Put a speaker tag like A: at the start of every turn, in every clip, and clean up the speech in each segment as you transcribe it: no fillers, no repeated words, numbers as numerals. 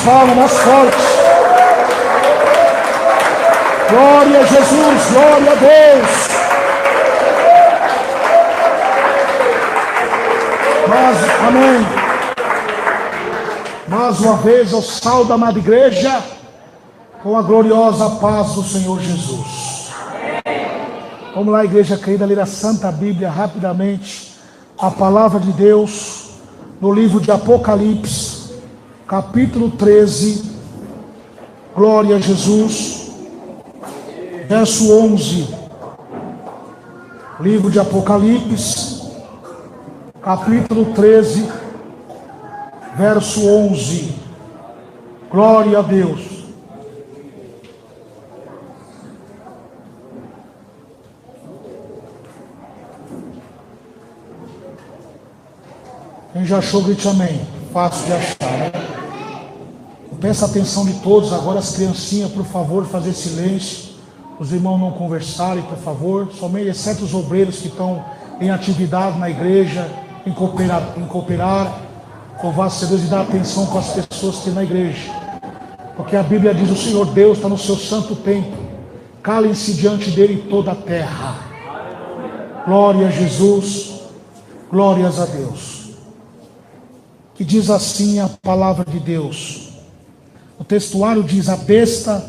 A: palmas mais fortes. Glória a Jesus, glória a Deus. Amém. Mais uma vez eu saúdo a amada igreja com a gloriosa paz do Senhor Jesus. Vamos lá, igreja querida, ler a Santa Bíblia rapidamente. A palavra de Deus no livro de Apocalipse, capítulo 13. Glória a Jesus. Verso 11. Livro de Apocalipse, capítulo 13, verso 11. Glória a Deus. Quem já achou, grite amém. Fácil de achar, né? Peço a atenção de todos. Agora as criancinhas, por favor, fazer silêncio. Os irmãos não conversarem, por favor. Somente, exceto os obreiros que estão em atividade na igreja, em cooperar. Louvado seja Deus, e dar atenção com as pessoas que estão na igreja. Porque a Bíblia diz: o Senhor Deus está no seu santo templo. Calem-se diante dele toda a terra. Glória a Jesus. Glórias a Deus. Que diz assim a palavra de Deus. O textuário diz: a besta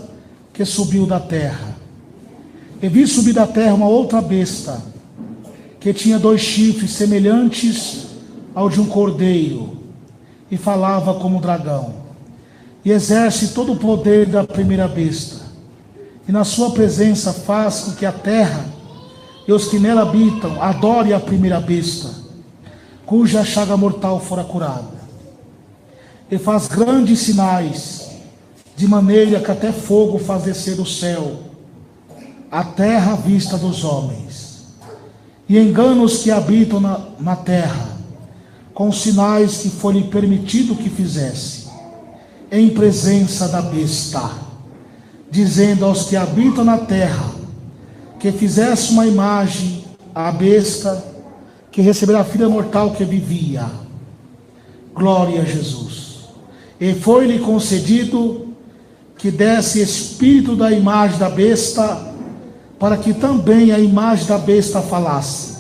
A: que subiu da terra. E vi subir da terra uma outra besta, que tinha 2 chifres semelhantes ao de um cordeiro, e falava como um dragão, e exerce todo o poder da primeira besta, e na sua presença faz com que a terra e os que nela habitam adorem a primeira besta, cuja chaga mortal fora curada, e faz grandes sinais, de maneira que até fogo faz descer o céu, a terra à vista dos homens, e engana os que habitam na terra, com sinais que foi-lhe permitido que fizesse, em presença da besta, dizendo aos que habitam na terra, que fizesse uma imagem à besta, que receberá a filha mortal que vivia. Glória a Jesus. E foi-lhe concedido que desse espírito da imagem da besta, para que também a imagem da besta falasse,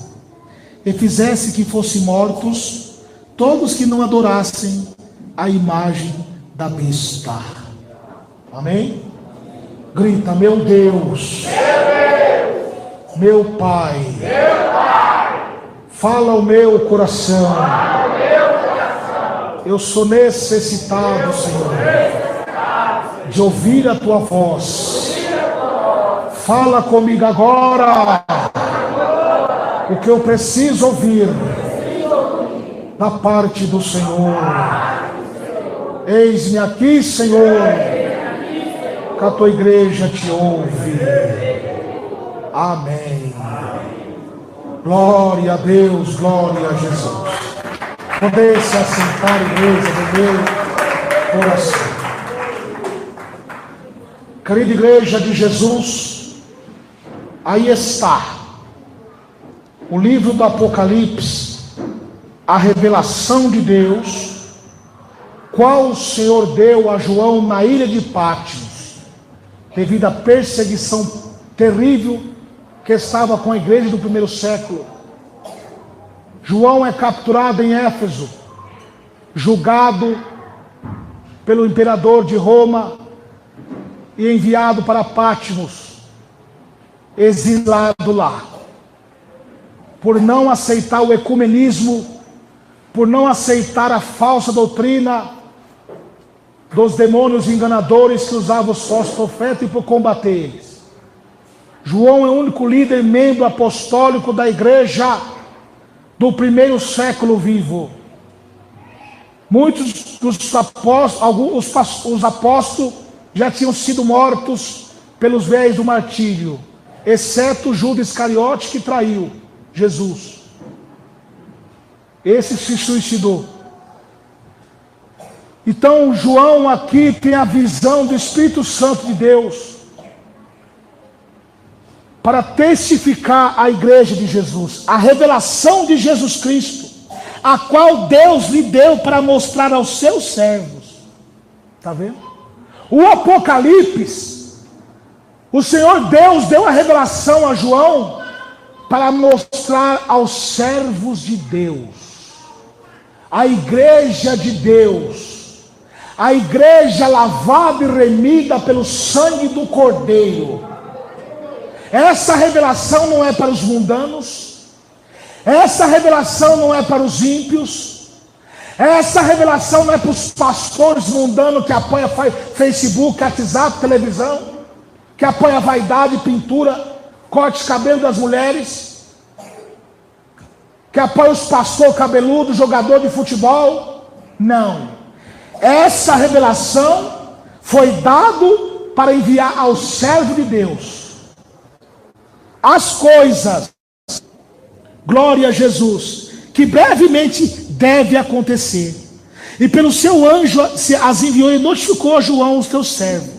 A: e fizesse que fossem mortos todos que não adorassem a imagem da besta. Amém? Grita: meu Deus, meu Pai, fala o meu coração. Eu sou necessitado, Senhor, de ouvir a tua voz. Fala comigo agora o que eu preciso ouvir da parte do Senhor. Eis-me aqui, Senhor, que a tua igreja te ouve. Amém. Glória a Deus, glória a Jesus. Poder se assentar, igreja do meu coração. Querida igreja de Jesus, aí está o livro do Apocalipse, a revelação de Deus, qual o Senhor deu a João na ilha de Patmos, devido à perseguição terrível que estava com a igreja do primeiro século. João é capturado em Éfeso, julgado pelo imperador de Roma e enviado para Patmos, exilado lá, por não aceitar o ecumenismo, por não aceitar a falsa doutrina dos demônios enganadores que usavam os falsos profetas, e por combater eles. João é o único líder, membro apostólico da igreja do primeiro século vivo. Muitos dos apóstolos, os apóstolos já tinham sido mortos pelos véis do martírio, exceto Judas Iscariote, que traiu Jesus. Esse se suicidou. Então João aqui tem a visão do Espírito Santo de Deus para testificar a igreja de Jesus, a revelação de Jesus Cristo, a qual Deus lhe deu para mostrar aos seus servos. Está vendo? O Apocalipse, o Senhor Deus deu a revelação a João para mostrar aos servos de Deus, a igreja de Deus, a igreja lavada e remida pelo sangue do Cordeiro. Essa revelação não é para os mundanos, essa revelação não é para os ímpios, essa revelação não é para os pastores mundanos que apoiam Facebook, WhatsApp, televisão, que apoiam vaidade, pintura, corte de cabelo das mulheres, que apoiam os pastores cabeludos, jogador de futebol. Não. Essa revelação foi dado para enviar ao servo de Deus as coisas, glória a Jesus, que brevemente deve acontecer. E pelo seu anjo as enviou e notificou a João, os teus servos,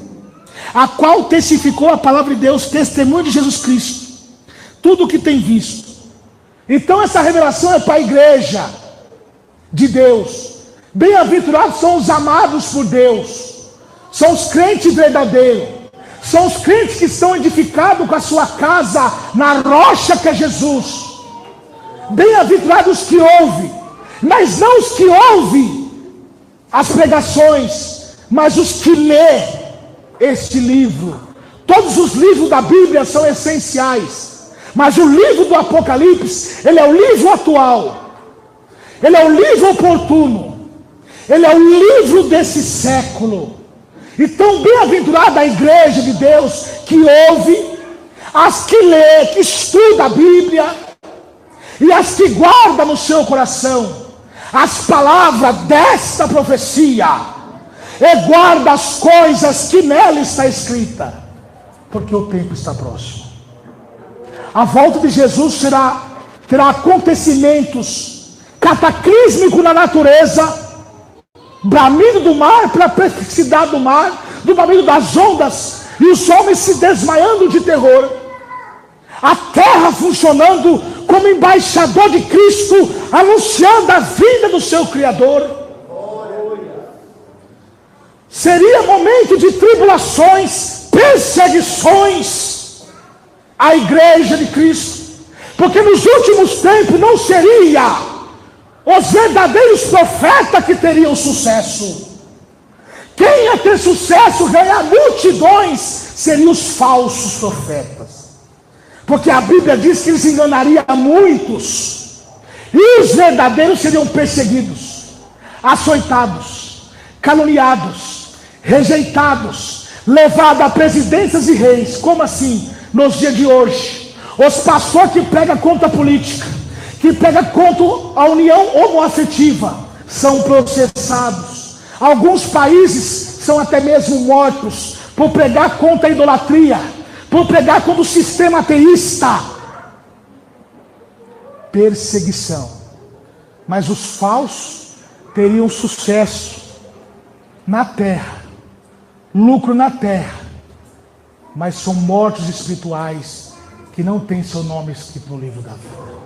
A: a qual testificou a palavra de Deus, testemunho de Jesus Cristo, tudo o que tem visto. Então essa revelação é para a igreja de Deus. Bem-aventurados são os amados por Deus, são os crentes verdadeiros, são os crentes que estão edificados com a sua casa na rocha que é Jesus. Bem-aventurados os que ouvem, mas não os que ouvem as pregações, mas os que lê este livro. Todos os livros da Bíblia são essenciais, mas o livro do Apocalipse, ele é o livro atual, ele é o livro oportuno, ele é o livro desse século. Então, bem-aventurada a igreja de Deus que ouve, as que lê, que estuda a Bíblia, e as que guarda no seu coração as palavras desta profecia, e guarda as coisas que nela está escrita, porque o tempo está próximo. A volta de Jesus terá acontecimentos cataclísmicos na natureza, bramido do mar, pela perplexidade do mar, do bramido das ondas, e os homens se desmaiando de terror, a terra funcionando como embaixador de Cristo, anunciando a vinda do seu Criador. Seria momento de tribulações, perseguições à igreja de Cristo, porque nos últimos tempos não seria os verdadeiros profetas que teriam sucesso. Quem ia ter sucesso, ganhar multidões, seriam os falsos profetas, porque a Bíblia diz que eles enganariam muitos, e os verdadeiros seriam perseguidos, açoitados, caluniados, rejeitados, levados a presidências e reis. Como assim? Nos dias de hoje, os pastores que pregam contra a política, que pregam contra a união homoafetiva, são processados. Alguns países são até mesmo mortos por pregar contra a idolatria, por pregar contra o sistema ateísta. Perseguição. Mas os falsos teriam sucesso na terra, lucro na terra, mas são mortos espirituais que não têm seu nome escrito no livro da vida,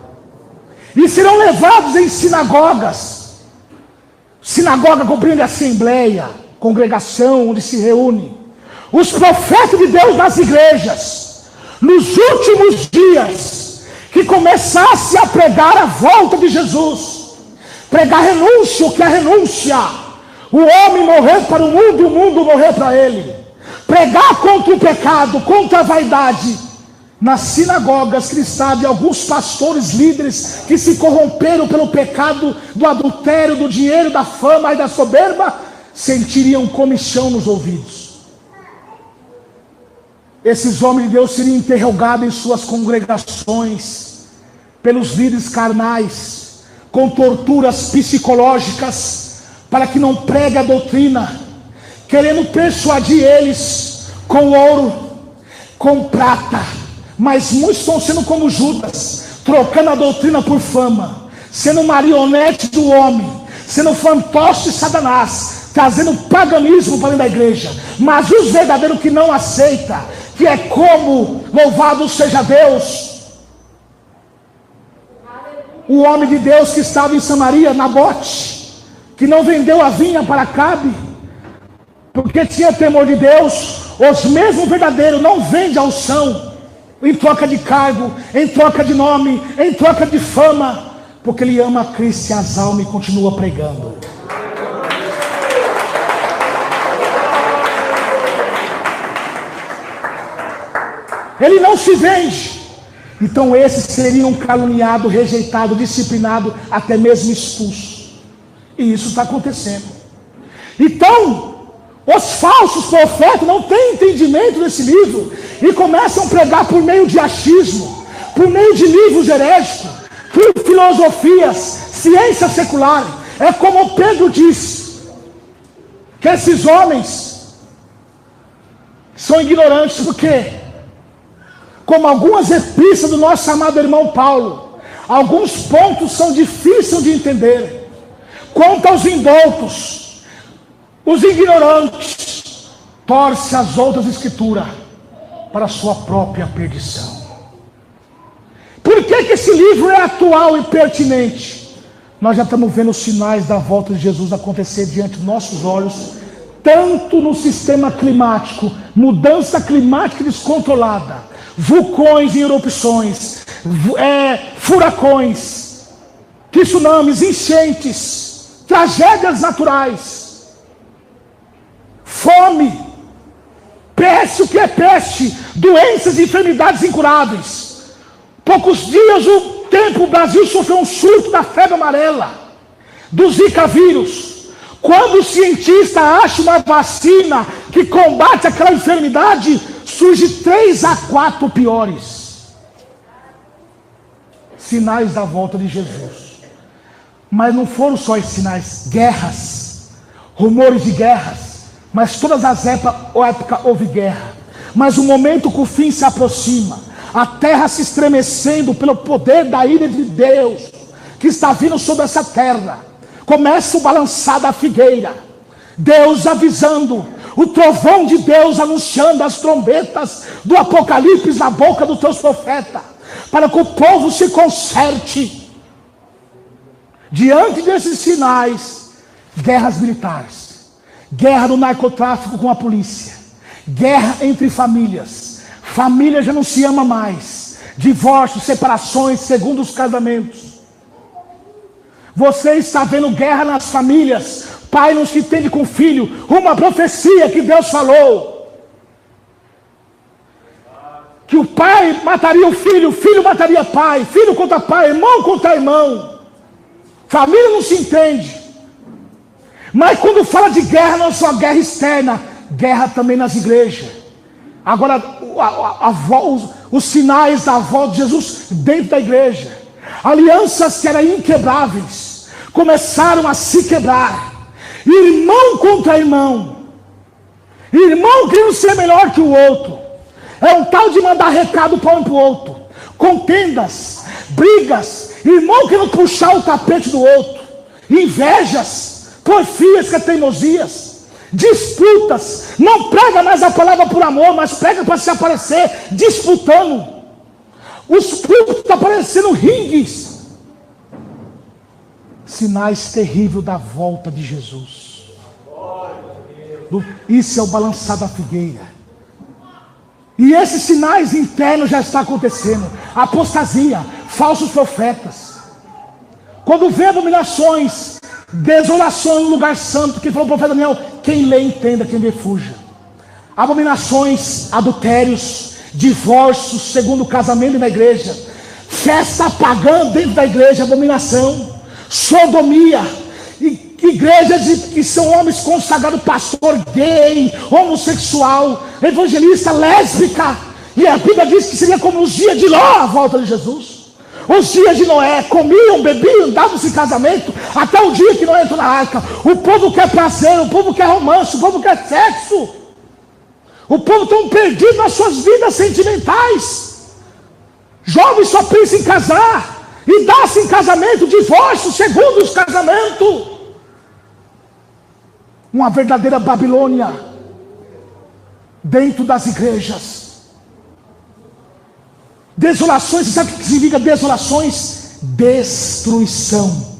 A: e serão levados em sinagogas. Sinagoga compreende assembleia, congregação onde se reúne os profetas de Deus nas igrejas, nos últimos dias, que começasse a pregar a volta de Jesus, pregar renúncia, o que é renúncia, o homem morrer para o mundo e o mundo morrer para ele, pregar contra o pecado, contra a vaidade, nas sinagogas cristãs, de alguns pastores líderes que se corromperam pelo pecado do adultério, do dinheiro, da fama e da soberba, sentiriam comichão nos ouvidos. Esses homens de Deus seriam interrogados em suas congregações pelos líderes carnais, com torturas psicológicas, para que não pregue a doutrina, querendo persuadir eles com ouro, com prata. Mas muitos estão sendo como Judas, trocando a doutrina por fama, sendo marionete do homem, sendo fantoche de Satanás, trazendo paganismo para dentro da igreja. Mas os verdadeiros que não aceitam, que é como, louvado seja Deus, o homem de Deus que estava em Samaria, Nabote, que não vendeu a vinha para Acabe, porque tinha temor de Deus, os mesmos verdadeiros não vendem a unção em troca de cargo, em troca de nome, em troca de fama, porque ele ama a Cristo e as almas e continua pregando. Ele não se vende. Então esses seriam caluniados, rejeitados, disciplinados, até mesmo expulsos. E isso está acontecendo. Então os falsos profetas não têm entendimento desse livro e começam a pregar por meio de achismo, por meio de livros herégicos, por filosofias, ciência secular. É como Pedro disse, que esses homens são ignorantes, porque, como algumas epístolas do nosso amado irmão Paulo, alguns pontos são difíceis de entender. Quanto aos indoutos, os ignorantes, torce as outras escrituras para a sua própria perdição. Por que esse livro é atual e pertinente? Nós já estamos vendo os sinais da volta de Jesus acontecer diante dos nossos olhos, tanto no sistema climático, mudança climática descontrolada, vulcões e erupções, furacões, tsunamis, enchentes, tragédias naturais, fome, peste, o que é peste? Doenças e enfermidades incuráveis. Poucos dias o Brasil sofreu um surto da febre amarela, do Zika vírus. Quando o cientista acha uma vacina que combate aquela enfermidade, surge 3 a 4 piores. Sinais da volta de Jesus. Mas não foram só esses sinais, guerras, rumores de guerras. Mas todas as épocas houve guerra. Mas o momento que o fim se aproxima, a terra se estremecendo pelo poder da ira de Deus, que está vindo sobre essa terra, começa o balançar da figueira, Deus avisando, o trovão de Deus anunciando as trombetas do Apocalipse na boca dos teus profetas, para que o povo se conserte. Diante desses sinais, guerras militares, guerra do narcotráfico com a polícia, guerra entre famílias, família já não se ama mais, divórcios, separações, segundos casamentos. Você está vendo guerra nas famílias, pai não se entende com filho, uma profecia que Deus falou, que o pai mataria o filho mataria pai, filho contra pai, irmão contra irmão, família não se entende. Mas quando fala de guerra, não é só guerra externa, guerra também nas igrejas. Agora, os sinais da volta de Jesus dentro da igreja, alianças que eram inquebráveis, começaram a se quebrar, irmão contra irmão, irmão querendo ser melhor que o outro, é um tal de mandar recado para um para o outro, contendas, brigas, irmão querendo puxar o tapete do outro, invejas, porfias, que é teimosias, disputas, não prega mais a palavra por amor, mas prega para se aparecer, disputando, os púlpitos estão parecendo ringues, sinais terríveis da volta de Jesus. Isso é o balançar da figueira, e esses sinais internos já estão acontecendo, apostasia, falsos profetas, quando vê abominações, desolação no lugar santo, que falou o profeta Daniel, quem lê entenda, quem vê fuja. Abominações, adultérios, divórcios, segundo casamento na igreja, festa pagã dentro da igreja, abominação, sodomia, igrejas que são homens consagrados, pastor gay, homossexual, evangelista, lésbica, e a Bíblia diz que seria como os dias de Ló, a volta de Jesus. Os dias de Noé, comiam, bebiam, davam-se casamento, até o dia que Noé entrou na arca. O povo quer prazer, o povo quer romance, o povo quer sexo. O povo está perdido nas suas vidas sentimentais. Jovens só pensam em casar, e dá-se em casamento, divórcio, segundos casamento. Uma verdadeira Babilônia dentro das igrejas. Desolações, você sabe o que significa desolações? Destruição.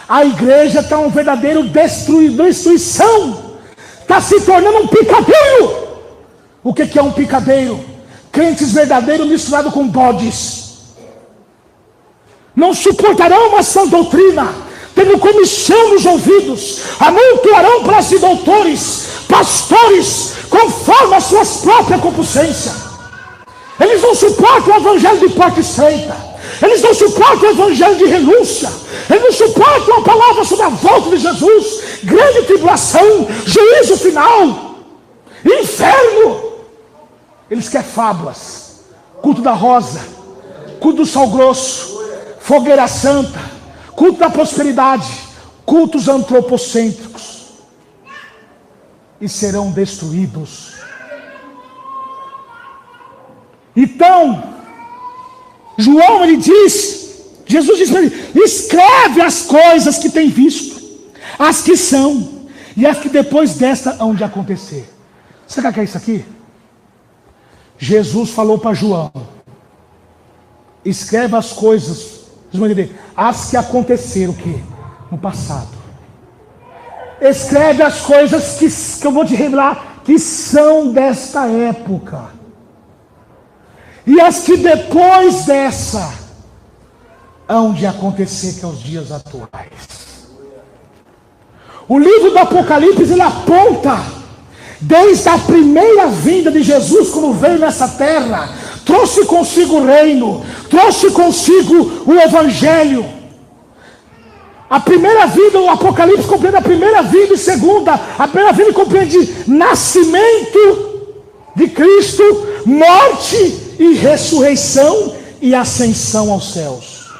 A: A igreja está um verdadeiro destruição. está se tornando um picadeiro. O que é um picadeiro? Crentes verdadeiros misturados com bodes. Não suportarão uma sã doutrina, tendo comichão nos ouvidos, amontoarão para si doutores, pastores, conforme as suas próprias concupiscências. Eles não suportam o evangelho de porta estreita, eles não suportam o evangelho de renúncia, eles não suportam a palavra sobre a volta de Jesus, grande tribulação, juízo final, inferno. Eles querem fábulas, culto da rosa, culto do sal grosso, fogueira santa, culto da prosperidade, cultos antropocêntricos, e serão destruídos. Então, João, ele diz, Jesus diz para ele: escreve as coisas que tem visto, as que são, e as que depois desta hão de acontecer. Sabe o que é isso aqui? Jesus falou para João: escreve as coisas, vocês vão entender, as que aconteceram o quê? No passado. Escreve as coisas que eu vou te revelar, que são desta época, e as que depois dessa hão de acontecer, que é os dias atuais. O livro do Apocalipse, ele aponta desde a primeira vinda de Jesus, quando veio nessa terra, trouxe consigo o reino, trouxe consigo o evangelho. A primeira vinda, o Apocalipse compreende a primeira vinda e segunda. A primeira vinda compreende nascimento de Cristo, morte e ressurreição e ascensão aos céus.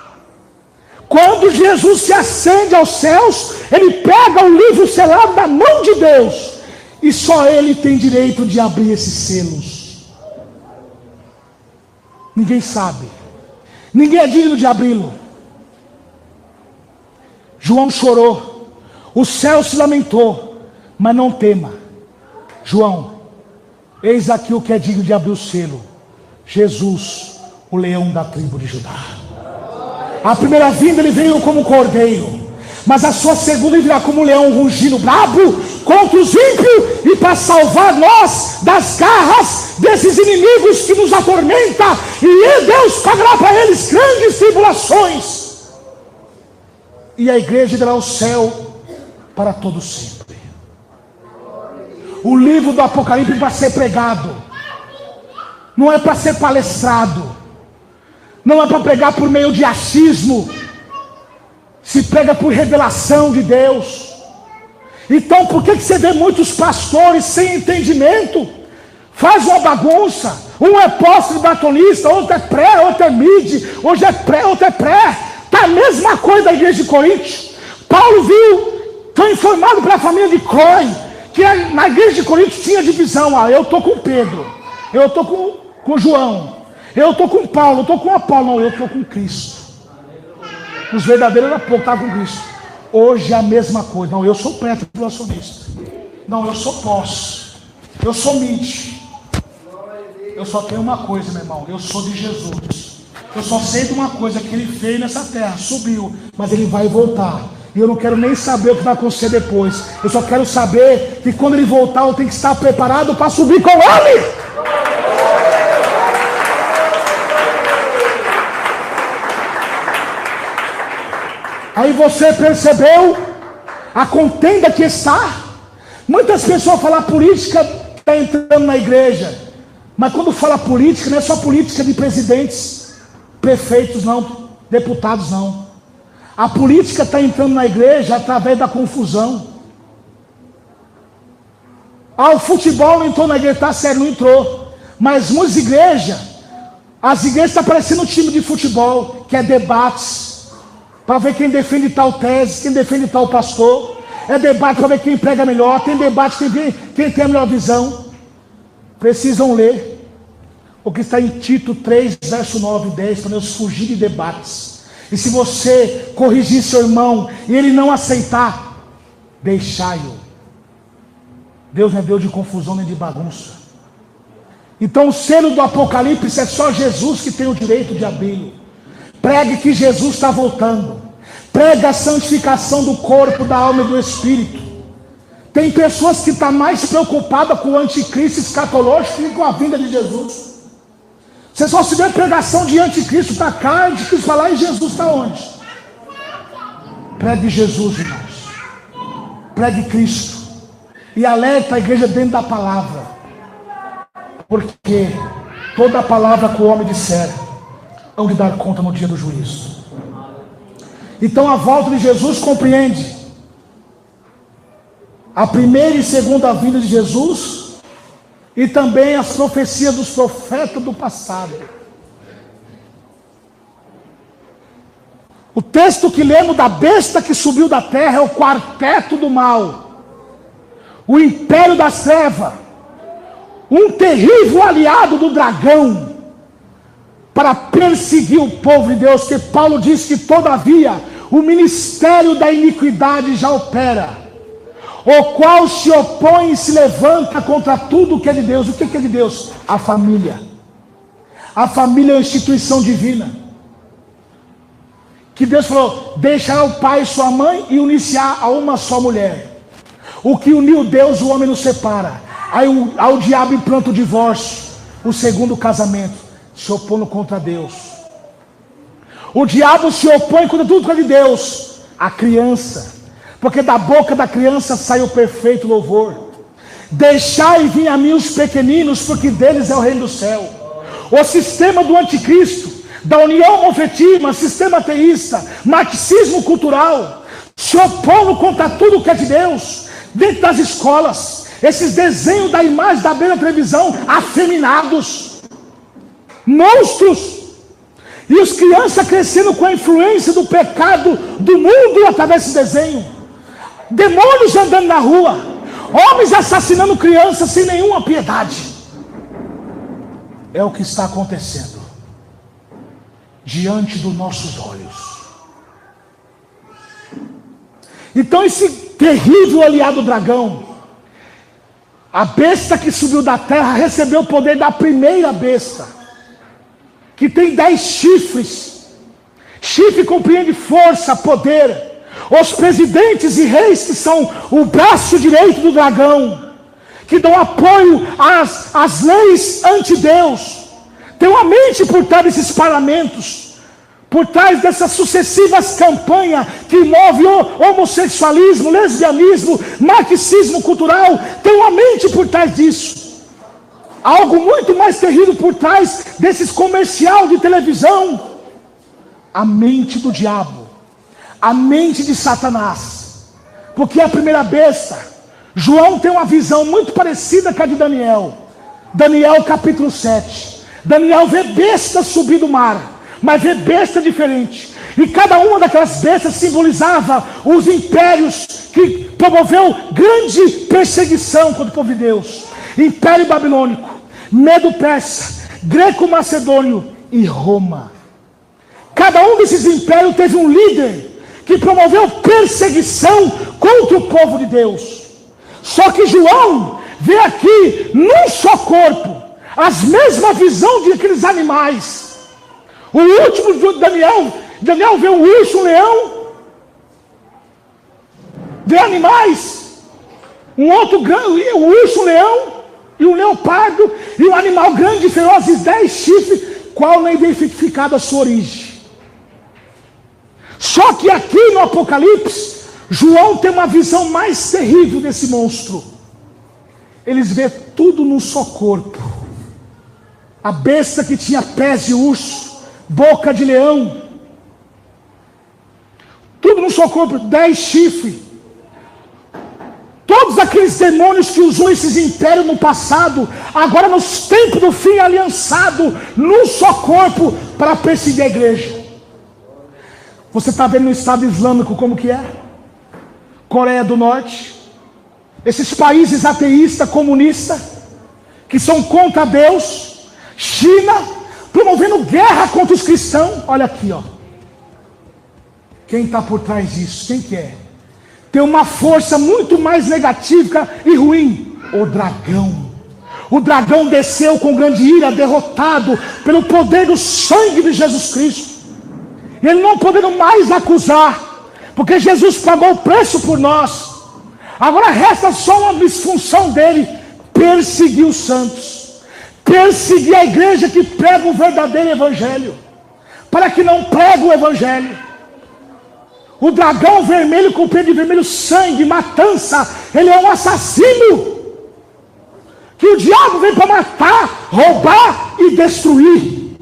A: Quando Jesus se ascende aos céus, ele pega o livro selado da mão de Deus, e só ele tem direito de abrir esses selos. Ninguém sabe, ninguém é digno de abri-lo. João chorou, o céu se lamentou, mas não tema. João, eis aqui o que é digno de abrir o selo: Jesus, o leão da tribo de Judá. A primeira vinda ele veio como cordeiro, mas a sua segunda ele virá como um leão rugindo brabo contra os ímpios, e para salvar nós das garras desses inimigos que nos atormentam, e Deus pagará para eles grandes tribulações, e a igreja dará o céu para todo sempre. O livro do Apocalipse vai ser pregado, não é para ser palestrado, não é para pregar por meio de achismo, se prega por revelação de Deus. Então por que você vê muitos pastores sem entendimento? Faz uma bagunça, um é pós-batonista, outro é pré, outro é mid, hoje é pré, outro é pré. Está a mesma coisa da igreja de Corinto. Paulo viu, foi informado para a família de Clói, que na igreja de Corinto tinha divisão. Eu estou com Pedro, eu estou com João, eu estou com Paulo, eu estou com Apolo. Não, eu estou com Cristo. Os verdadeiros era pouco, estavam com Cristo. Hoje é a mesma coisa. Não, eu sou pré-tribulacionista. Não, eu sou pós. Eu sou mid. Eu só tenho uma coisa, meu irmão: eu sou de Jesus. Eu só sei de uma coisa, que ele fez nessa terra, subiu, mas ele vai voltar. E eu não quero nem saber o que vai acontecer depois. Eu só quero saber que quando ele voltar, eu tenho que estar preparado para subir com ele. Aí você percebeu a contenda que está? Muitas pessoas falam política, está entrando na igreja. Mas quando fala política, não é só política de presidentes, prefeitos não, deputados não. A política está entrando na igreja através da confusão. O futebol não entrou na igreja, tá sério, não entrou. Mas muitas igrejas, as igrejas estão parecendo um time de futebol, que é debates, para ver quem defende tal tese, quem defende tal pastor. É debate para ver quem prega melhor, tem debate quem tem a melhor visão. Precisam ler o que está em Tito 3, verso 9 e 10, para nós fugir de debates. E se você corrigir seu irmão e ele não aceitar, deixai-o. Deus não é Deus de confusão nem de bagunça. Então o selo do Apocalipse é só Jesus que tem o direito de abri-lo. Pregue que Jesus está voltando. Pregue a santificação do corpo, da alma e do espírito. Tem pessoas que estão mais preocupadas com o anticristo escatológico que com a vinda de Jesus. Você só se vê pregação de anticristo para cá, anticristo para lá, e Jesus está onde? Pregue Jesus, irmãos. Pregue Cristo. E alerta a igreja dentro da palavra. Porque toda a palavra que o homem disser, hão de dar conta no dia do juízo. Então a volta de Jesus compreende a primeira e segunda vinda de Jesus, e também as profecias dos profetas do passado. O texto que lemos da besta que subiu da terra é o quarteto do mal, o império das trevas, um terrível aliado do dragão, para perseguir o povo de Deus, que Paulo diz que todavia o ministério da iniquidade já opera, o qual se opõe e se levanta contra tudo que é de Deus. O que é de Deus? A família. A família é uma instituição divina. Que Deus falou, deixará o pai e sua mãe e unir-se-á a uma só mulher. O que uniu Deus, o homem não separa. Aí o diabo implanta o divórcio, o segundo casamento, se opondo contra Deus. O diabo se opõe contra tudo que é de Deus. A criança, porque da boca da criança sai o perfeito louvor. Deixai vir a mim os pequeninos, porque deles é o reino do céu. O sistema do anticristo, da união homoafetiva, sistema ateísta, marxismo cultural, se opondo contra tudo que é de Deus. Dentro das escolas, esses desenhos da imagem da beira da televisão, afeminados, monstros. E as crianças crescendo com a influência do pecado do mundo através desse desenho. Demônios andando na rua, homens assassinando crianças sem nenhuma piedade. É o que está acontecendo diante dos nossos olhos. Então esse terrível aliado dragão, a besta que subiu da terra, recebeu o poder da primeira besta, que tem 10 chifres. Chifre compreende força, poder. Os presidentes e reis que são o braço direito do dragão, que dão apoio às leis anti-Deus, tem uma mente por trás desses parlamentos, por trás dessas sucessivas campanhas que envolvem o homossexualismo, lesbianismo, marxismo cultural, tem uma mente por trás disso. Algo muito mais terrível por trás desses comerciais de televisão. A mente do diabo, a mente de Satanás, porque é a primeira besta. João tem uma visão muito parecida com a de Daniel. Daniel capítulo 7. Daniel vê besta subir do mar, mas vê besta diferente. E cada uma daquelas bestas simbolizava os impérios que promoveu grande perseguição contra o povo de Deus. Império Babilônico, Medo-Persa, Greco-Macedônio e Roma. Cada um desses impérios teve um líder que promoveu perseguição contra o povo de Deus. Só que João vê aqui, num só corpo, as mesmas visões de aqueles animais. O último de Daniel vê um urso, um leão, vê animais, um outro grande, um urso, um leão, e um leopardo, e um animal grande e feroz, e 10 chifres, qual não é identificada a sua origem. Só que aqui no Apocalipse, João tem uma visão mais terrível desse monstro. Eles vê tudo num só corpo. A besta que tinha pés de urso, boca de leão, tudo num só corpo, 10 chifres. Todos aqueles demônios que usou esses impérios no passado, agora nos tempos do fim, aliançado num só corpo para perseguir a igreja. Você está vendo no Estado Islâmico como que é? Coreia do Norte, esses países ateístas, comunistas, que são contra Deus. China, promovendo guerra contra os cristãos. Olha aqui, ó. Quem está por trás disso? Quem que é? Tem uma força muito mais negativa e ruim. O dragão. O dragão desceu com grande ira, derrotado pelo poder do sangue de Jesus Cristo. Ele não podendo mais acusar, porque Jesus pagou o preço por nós. Agora resta só uma disfunção dele: perseguir os santos, perseguir a igreja que prega o verdadeiro evangelho, para que não pregue o evangelho. O dragão vermelho com o pé de vermelho, sangue, matança, ele é um assassino, que o diabo vem para matar, roubar e destruir.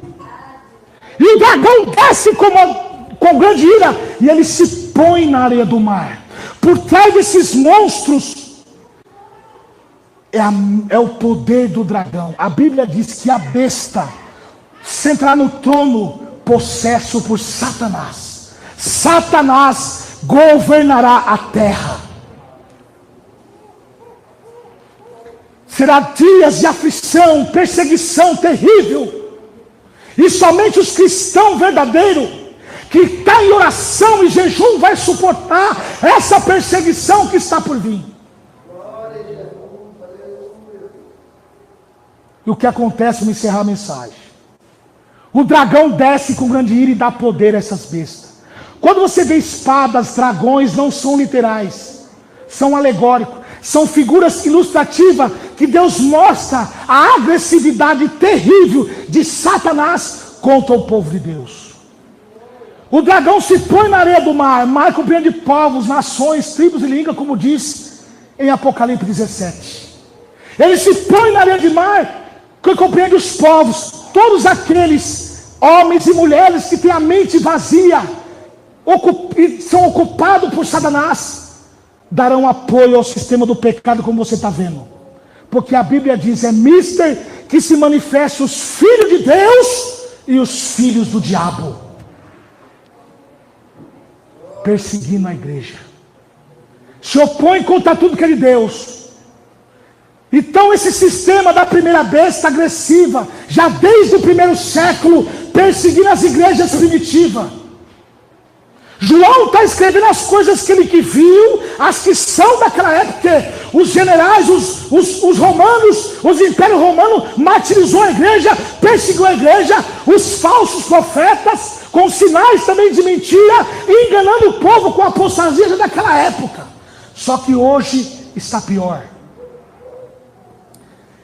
A: E o dragão desce com grande ira, e ele se põe na areia do mar. Por trás desses monstros é o poder do dragão. A Bíblia diz que a besta sentará no trono possesso por Satanás. Satanás governará a terra. Será dias de aflição, perseguição terrível. E somente os cristãos verdadeiros, que está em oração e jejum, vai suportar essa perseguição que está por vir. E o que acontece, vou encerrar a mensagem. O dragão desce com grande ira e dá poder a essas bestas. Quando você vê espadas, dragões, não são literais, são alegóricos, são figuras ilustrativas que Deus mostra a agressividade terrível de Satanás contra o povo de Deus. O dragão se põe na areia do mar, mar compreende povos, nações, tribos e línguas, como diz em Apocalipse 17. Ele se põe na areia de mar, que compreende os povos, todos aqueles homens e mulheres que têm a mente vazia, e são ocupados por Satanás, darão apoio ao sistema do pecado, como você está vendo. Porque a Bíblia diz, é mister que se manifesta os filhos de Deus e os filhos do diabo, perseguindo a igreja, se opõe contra tudo que é de Deus. Então esse sistema da primeira besta agressiva, já desde o primeiro século, perseguindo as igrejas primitivas. João está escrevendo as coisas que ele viu, as que são daquela época. Os generais, os romanos, os impérios romanos martirizou a igreja, perseguiu a igreja, os falsos profetas, com sinais também de mentira, enganando o povo com a apostasia daquela época. Só que hoje está pior.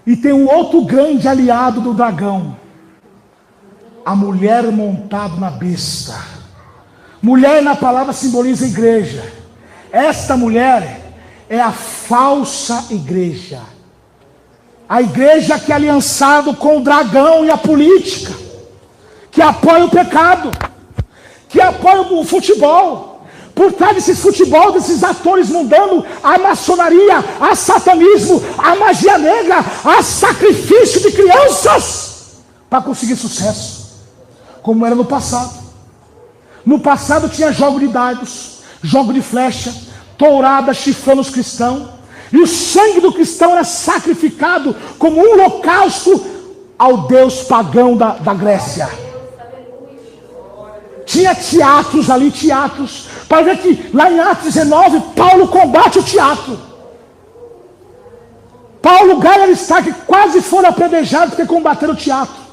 A: E tem um outro grande aliado do dragão: a mulher montada na besta. Mulher na palavra simboliza a igreja. Esta mulher é a falsa igreja. A igreja que é aliançada com o dragão e a política, que apoia o pecado, que apoia o futebol. Por trás desses futebol, desses atores mundanos, a maçonaria, a satanismo, a magia negra, a sacrifício de crianças para conseguir sucesso, como era no passado. No passado tinha jogo de dardos, jogo de flecha, tourada chifrando os cristãos, e o sangue do cristão era sacrificado como um holocausto ao deus pagão da Grécia. Tinha teatros ali, para ver que lá em Atos 19, Paulo combate o teatro. Paulo, Gaio e Aristarco quase foram apedrejados porque combateram o teatro.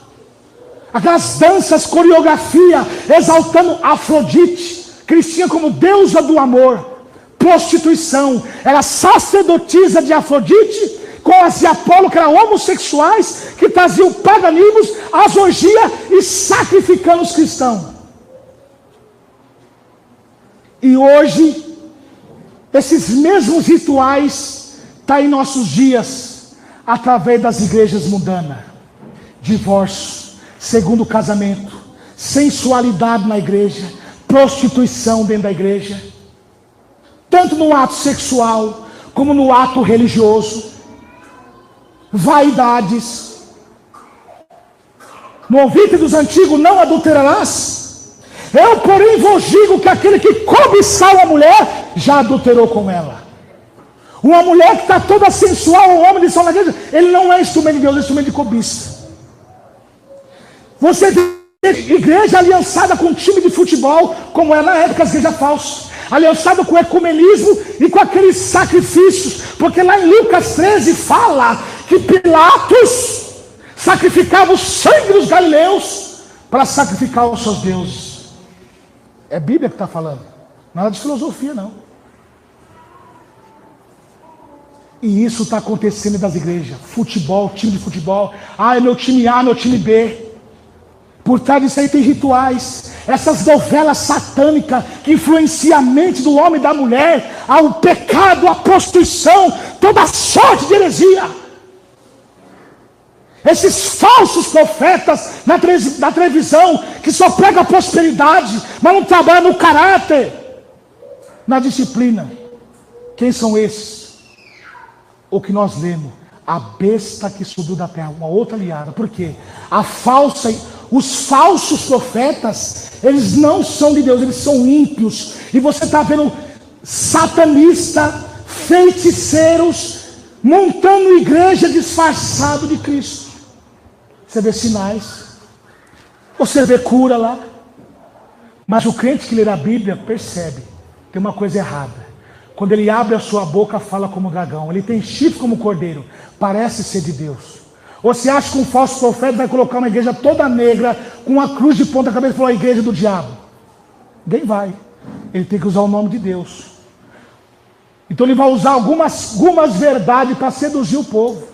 A: Aquelas danças, coreografia, exaltando Afrodite, Cristina como deusa do amor, prostituição. Era sacerdotisa de Afrodite, com as de Apolo, que eram homossexuais, que traziam paganismos, as orgias e sacrificando os cristãos. E hoje, esses mesmos rituais estão em nossos dias, através das igrejas mundanas. Divórcio, segundo casamento, sensualidade na igreja, prostituição dentro da igreja, tanto no ato sexual, como no ato religioso, vaidades. No ouvido dos antigos, não adulterarás. Eu, porém, vos digo que aquele que cobiçar uma mulher, já adulterou com ela. Uma mulher que está toda sensual, um homem de sol na igreja, ele não é instrumento de Deus, é instrumento de cobiça. Você tem igreja aliançada com um time de futebol, como era na época as igrejas falsas, aliançada com o ecumenismo e com aqueles sacrifícios, porque lá em Lucas 13 fala que Pilatos sacrificava o sangue dos galileus para sacrificar os seus deuses. É a Bíblia que está falando, nada de filosofia não. E isso está acontecendo das igrejas. Futebol, time de futebol. Ah, é meu time A, meu time B. Por trás disso aí tem rituais. Essas novelas satânicas que influenciam a mente do homem e da mulher ao pecado, à prostituição, toda sorte de heresia. Esses falsos profetas na televisão que só pregam a prosperidade, mas não trabalham no caráter, na disciplina. Quem são esses? O que nós lemos, a besta que subiu da terra, uma outra aliada. Por quê? Os falsos profetas, eles não são de Deus, eles são ímpios. E você está vendo satanista, feiticeiros, montando igreja disfarçado de Cristo. Você vê sinais, você vê cura lá. Mas o crente que lê a Bíblia percebe, tem uma coisa errada. Quando ele abre a sua boca, fala como dragão. Ele tem chifre como cordeiro, parece ser de Deus. Ou você acha que um falso profeta vai colocar uma igreja toda negra, com uma cruz de ponta cabeça e falar a igreja do diabo? Ninguém vai. Ele tem que usar o nome de Deus. Então ele vai usar algumas verdades para seduzir o povo.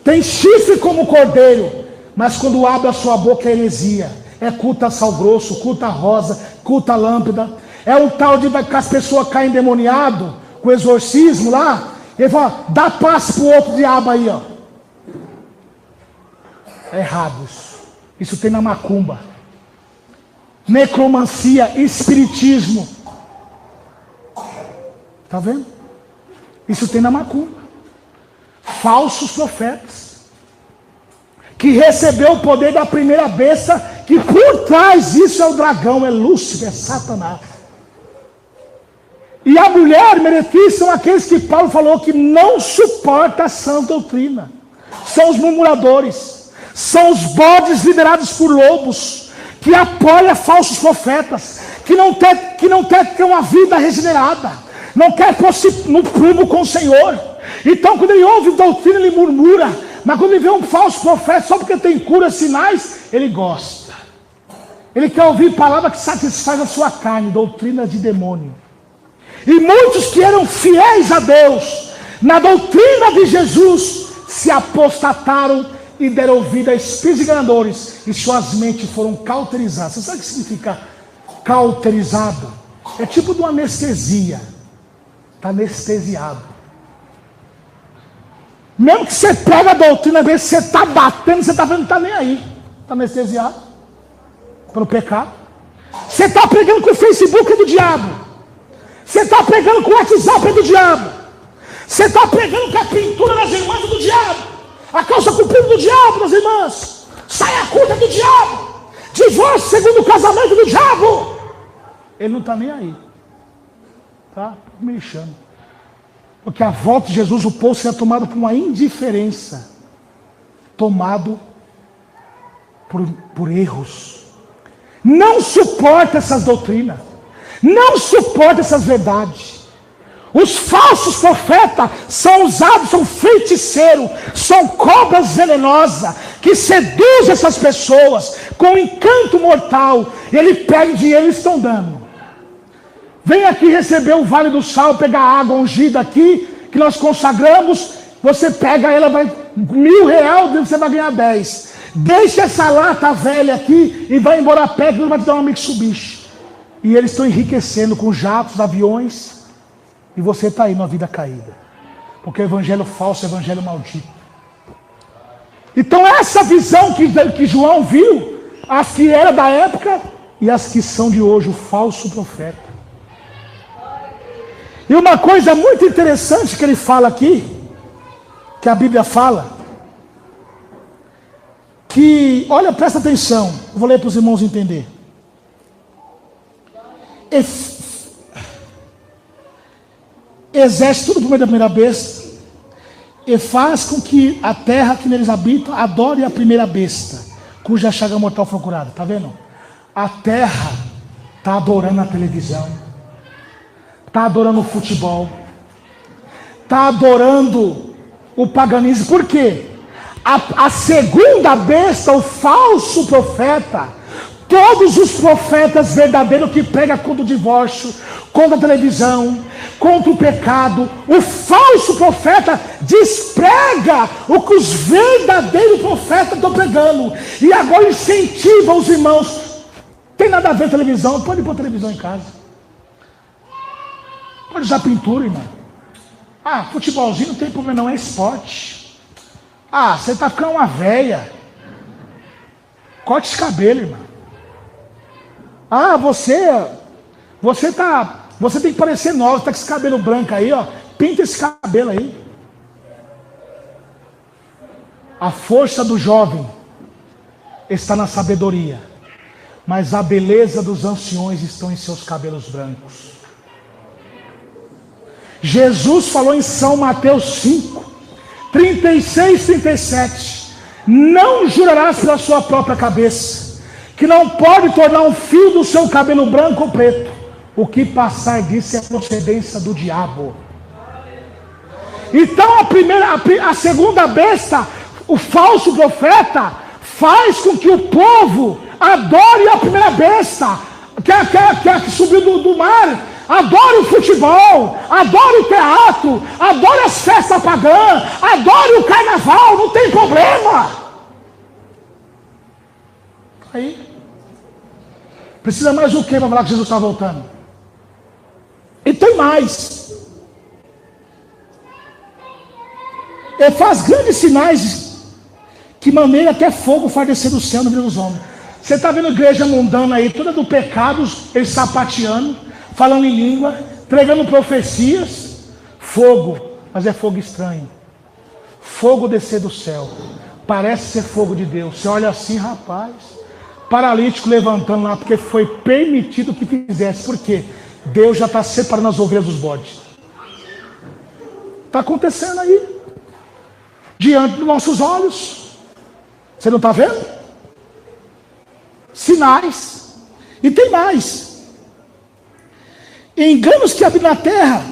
A: Tem chifre como cordeiro, mas quando abre a sua boca é heresia. É culto a sal grosso, culto a rosa, culto a lâmpada. É um tal de que as pessoas caem endemoniado, com exorcismo lá. Ele fala, dá paz para o outro diabo aí, ó. É errado isso. Isso tem na macumba. Necromancia, espiritismo. Está vendo? Isso tem na macumba. Falsos profetas. Que recebeu o poder da primeira besta, que por trás disso é o dragão, é Lúcifer, é Satanás. E a mulher meretriz são aqueles que Paulo falou que não suporta a sã doutrina. São os murmuradores. São os bodes liderados por lobos, que apoiam falsos profetas, que não quer ter uma vida regenerada, não quer pôr no prumo com o Senhor. Então quando ele ouve doutrina, ele murmura. Mas quando ele vê um falso profeta, só porque tem cura, sinais, ele gosta. Ele quer ouvir palavra que satisfaz a sua carne, doutrina de demônio. E muitos que eram fiéis a Deus, na doutrina de Jesus, se apostataram e deram ouvido a espíritos enganadores, e suas mentes foram cauterizadas. Você sabe o que significa cauterizado? É tipo de uma anestesia. Está anestesiado. Mesmo que você pega a doutrina, às vezes você está batendo, você está vendo, não está nem aí. Está anestesiado pelo pecado. Você está pregando que o Facebook é do diabo. Você está pregando que o WhatsApp é do diabo. Você está pregando que a pintura das irmãs é do diabo. A calça comprida do diabo, das irmãs. Saia curta do diabo. Divórcio segundo o casamento do diabo. Ele não está nem aí. Está me lixando. Porque a volta de Jesus, o povo será tomado por uma indiferença. Tomado por erros. Não suporta essas doutrinas. Não suporta essas verdades. Os falsos profetas são usados, são feiticeiros, são cobras venenosas, que seduzem essas pessoas com encanto mortal. Ele pega dinheiro e eles estão dando. Vem aqui receber o Vale do Sal, pegar água ungida aqui, que nós consagramos. Você pega ela, vai R$1.000, você vai ganhar 10. Deixa essa lata velha aqui e vai embora a pé, que vai te dar uma Mitsubishi. E eles estão enriquecendo com jatos, aviões. E você está aí numa vida caída. Porque o evangelho falso é o evangelho maldito. Então essa visão que João viu, as que era da época e as que são de hoje, o falso profeta. E uma coisa muito interessante que ele fala aqui, que a Bíblia fala, que, olha, presta atenção, eu vou ler para os irmãos entender. Exerce tudo por meio da primeira besta, e faz com que a terra que neles habita adore a primeira besta, cuja chaga mortal foi curada. Está vendo? A terra está adorando a televisão, está adorando o futebol, está adorando o paganismo. Por quê? A segunda besta, o falso profeta, Todos os profetas verdadeiros que pregam contra o divórcio, contra a televisão, contra o pecado, o falso profeta desprega o que os verdadeiros profetas estão pregando. E agora incentiva os irmãos. Tem nada a ver com televisão, pode pôr televisão em casa. Pode usar pintura, irmão. Ah, futebolzinho não tem problema não, é esporte. Ah, você está ficando uma véia. Corte esse cabelo, irmão. Ah, você tem que parecer nova, está com esse cabelo branco aí, ó. Pinta esse cabelo aí. A força do jovem está na sabedoria, mas a beleza dos anciões estão em seus cabelos brancos. Jesus falou em São Mateus 5, 36, 37. Não jurarás pela sua própria cabeça, que não pode tornar um fio do seu cabelo branco ou preto. O que passar disso é procedência do diabo. Então a segunda besta, o falso profeta, faz com que o povo adore a primeira besta, que subiu do mar. Adore o futebol, adore o teatro, adore as festas pagãs, adore o carnaval, não tem problema. Aí, precisa mais o que para falar que Jesus está voltando? E tem mais. Ele faz grandes sinais que maneira até fogo faz descer do céu no meio dos homens. Você está vendo a igreja mundana aí, toda do pecado, eles sapateando, falando em língua, pregando profecias, fogo, mas é fogo estranho. Fogo descer do céu, parece ser fogo de Deus. Você olha assim, rapaz, paralítico levantando lá, porque foi permitido que fizesse. Por quê? Deus já está separando as ovelhas dos bodes. Está acontecendo aí, diante dos nossos olhos. Você não está vendo? Sinais. E tem mais. Enganos que habitam na terra,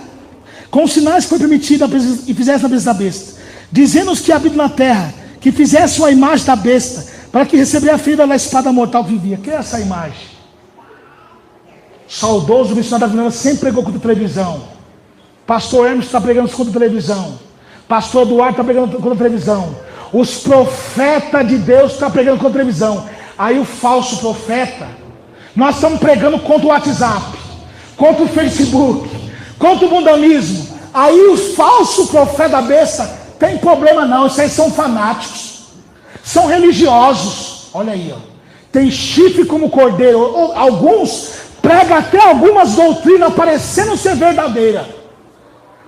A: com os sinais que foi permitido e fizesse na besta da besta, dizendo-os que habitam na terra, que fizesse a imagem da besta, para que receberia a ferida da espada mortal que vivia. Que é essa imagem? Saudoso missionário da Vingança sempre pregou contra a televisão. Pastor Hermes está pregando contra a televisão. Pastor Eduardo está pregando contra a televisão. Os profetas de Deus estão pregando contra a televisão. Aí o falso profeta, nós estamos pregando contra o WhatsApp, contra o Facebook, contra o mundanismo. Aí os falsos profetas da besta, tem problema não, isso aí são fanáticos, são religiosos. Olha aí, ó. Tem chifre como cordeiro. Alguns pregam até algumas doutrinas parecendo ser verdadeira,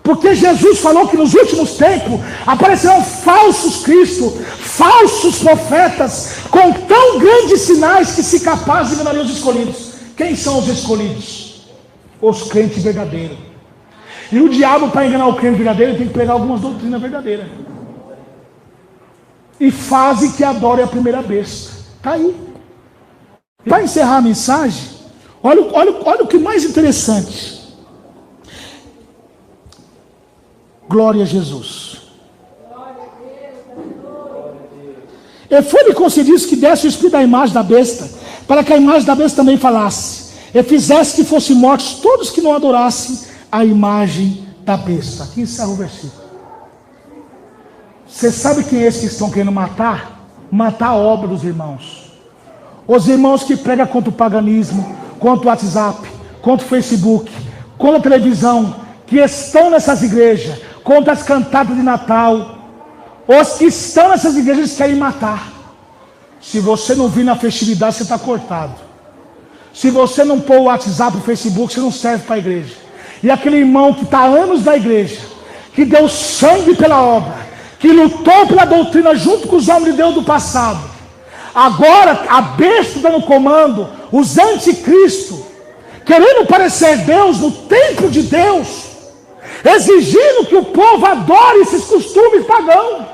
A: porque Jesus falou que nos últimos tempos aparecerão falsos cristos, falsos profetas, com tão grandes sinais que se capazes de enganar os escolhidos. Quem são os escolhidos? Os crentes verdadeiros. E o diabo, para enganar o crente verdadeiro, tem que pegar algumas doutrinas verdadeiras. E fazem que adore a primeira besta. Está aí. Para encerrar a mensagem, olha o que mais interessante. Glória a Jesus. E foi-lhe concedido que desse o espírito da imagem da besta, para que a imagem da besta também falasse, e fizesse que fossem mortos todos que não adorassem a imagem da besta. Aqui encerra o versículo. Você sabe quem é esses que estão querendo matar? Matar a obra dos irmãos. Os irmãos que pregam contra o paganismo, contra o WhatsApp, contra o Facebook, contra a televisão, que estão nessas igrejas, contra as cantadas de Natal. Os que estão nessas igrejas, eles querem matar. Se você não vir na festividade, você está cortado. Se você não pôr o WhatsApp, o Facebook, você não serve para a igreja. E aquele irmão que está há anos na igreja, que deu sangue pela obra, que lutou pela doutrina junto com os homens de Deus do passado, agora a besta dando comando, os anticristos, querendo parecer Deus no templo de Deus, exigindo que o povo adore esses costumes pagãos.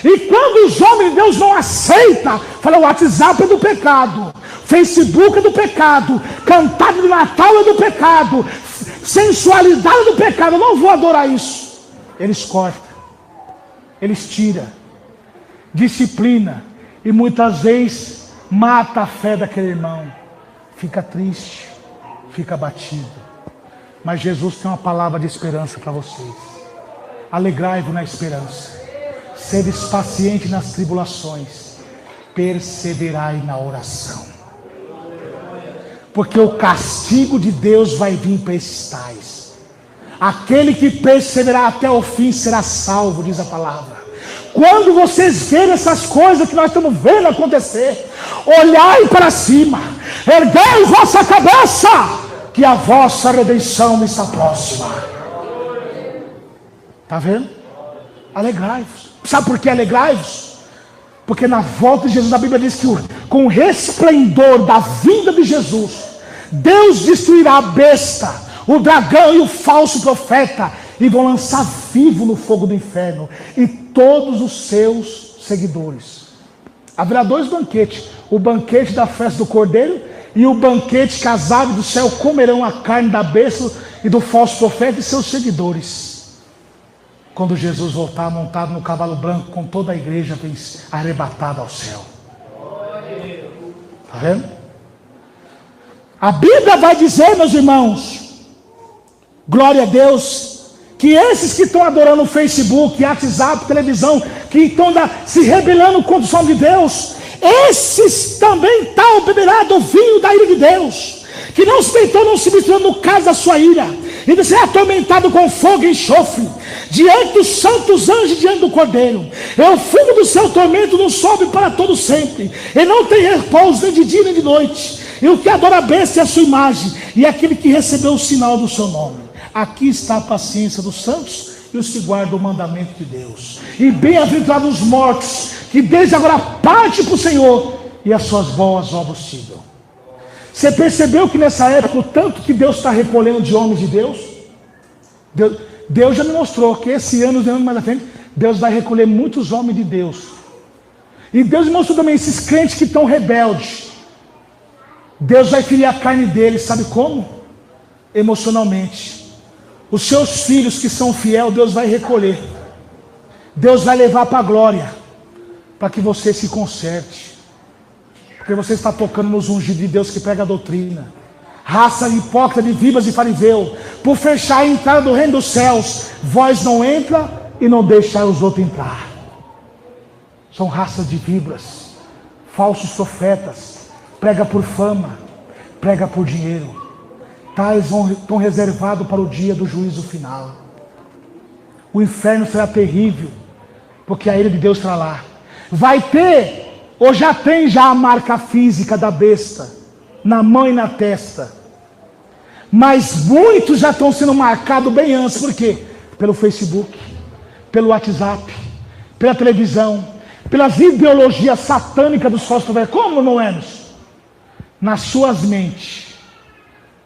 A: E quando os homens de Deus não aceitam, falam: o WhatsApp é do pecado, Facebook é do pecado, cantado de Natal é do pecado, sensualidade é do pecado, eu não vou adorar isso. Eles cortam, eles tiram, disciplina, e muitas vezes mata a fé daquele irmão. fica triste, fica abatido. Mas Jesus tem uma palavra de esperança para vocês. Alegrai-vos na esperança. Sedes pacientes nas tribulações. Perseverai na oração. Porque o castigo de Deus vai vir para esses tais. Aquele que perseverar até o fim será salvo, diz a palavra. Quando vocês verem essas coisas que nós estamos vendo acontecer, olhai para cima, erguei vossa cabeça, que a vossa redenção está próxima. Está vendo? Alegrai-vos. Sabe por que alegrai-vos? Porque na volta de Jesus, a Bíblia diz que com o resplendor da vinda de Jesus, Deus destruirá a besta, o dragão e o falso profeta, e vão lançar vivo no fogo do inferno, e todos os seus seguidores. Haverá dois banquetes: o banquete da festa do Cordeiro, e o banquete que as aves do céu comerão a carne da besta e do falso profeta e seus seguidores. Quando Jesus voltar montado no cavalo branco, com toda a igreja arrebatada ao céu. Está vendo? A Bíblia vai dizer, meus irmãos, glória a Deus, que esses que estão adorando o Facebook, WhatsApp, televisão, que estão se rebelando contra o som de Deus, esses também beberá do vinho da ira de Deus, que não se deitou, não se misturou no caso da sua ira, e de ser atormentado com fogo e enxofre, diante dos santos anjos, diante do Cordeiro. O fogo do seu tormento não sobe para todo sempre, e não tem repouso nem de dia nem de noite. E o que adora a besta é a sua imagem, e aquele que recebeu o sinal do seu nome. Aqui está a paciência dos santos e os que guardam o mandamento de Deus. E bem-aventurados os mortos, que desde agora parte para o Senhor, e as suas boas obras sigam. Você percebeu que nessa época, o tanto que Deus está recolhendo de homens de Deus? Deus já me mostrou que esse ano, mais à frente, Deus vai recolher muitos homens de Deus. E Deus me mostrou também esses crentes que estão rebeldes. Deus vai ferir a carne deles, sabe como? Emocionalmente. Os seus filhos que são fiéis, Deus vai recolher. Deus vai levar para a glória, para que você se conserte. Porque você está tocando nos ungidos de Deus que prega a doutrina. Raça hipócrita de víboras e fariseu, por fechar a entrada do reino dos céus, vós não entra e não deixai os outros entrar. São raças de víboras, falsos profetas, prega por fama, prega por dinheiro. Tais estão reservados para o dia do juízo final. O inferno será terrível, porque a ira de Deus estará lá. Vai ter, ou já tem a marca física da besta, na mão e na testa. Mas muitos já estão sendo marcados bem antes. Por quê? Pelo Facebook, pelo WhatsApp, pela televisão, pelas ideologias satânicas dos falsos profetas. Como não é? Nas suas mentes.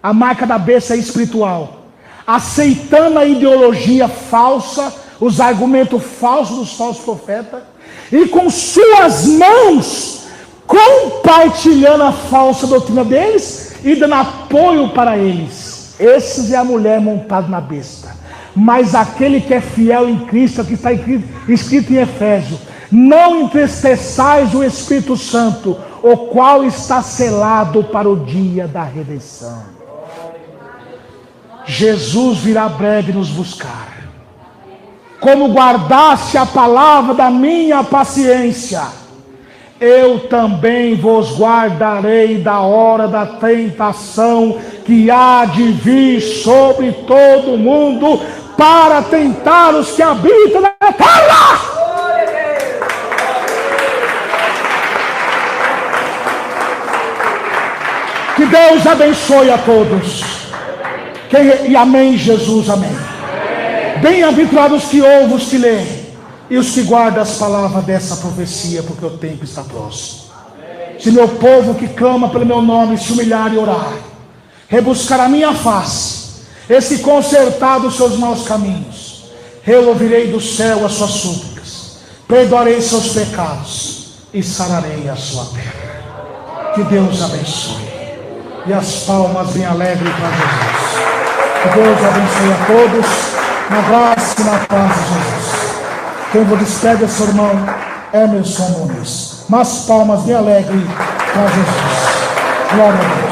A: A marca da besta é espiritual. Aceitando a ideologia falsa, os argumentos falsos dos falsos profetas, e com suas mãos compartilhando a falsa doutrina deles e dando apoio para eles. Esses é a mulher montada na besta. Mas aquele que é fiel em Cristo, que está escrito em Efésios: não entristeçais o Espírito Santo, o qual está selado para o dia da redenção. Jesus virá breve nos buscar. Como guardaste a palavra da minha paciência, eu também vos guardarei da hora da tentação que há de vir sobre todo mundo, para tentar os que habitam na terra. Que Deus abençoe a todos. E amém, Jesus, amém. Bem-aventurados que ouvem, os que leem, e os que guardam as palavras dessa profecia, porque o tempo está próximo. Se meu povo que clama pelo meu nome se humilhar e orar, rebuscar a minha face, e se consertar dos seus maus caminhos, eu ouvirei do céu as suas súplicas, perdoarei seus pecados e sararei a sua terra. Que Deus abençoe. E as palmas bem alegres para Jesus. Que Deus abençoe a todos, na graça e na paz de Jesus. Quem vos despede é seu irmão Emerson Nunes. Mas palmas bem alegres para Jesus. Glória a Deus.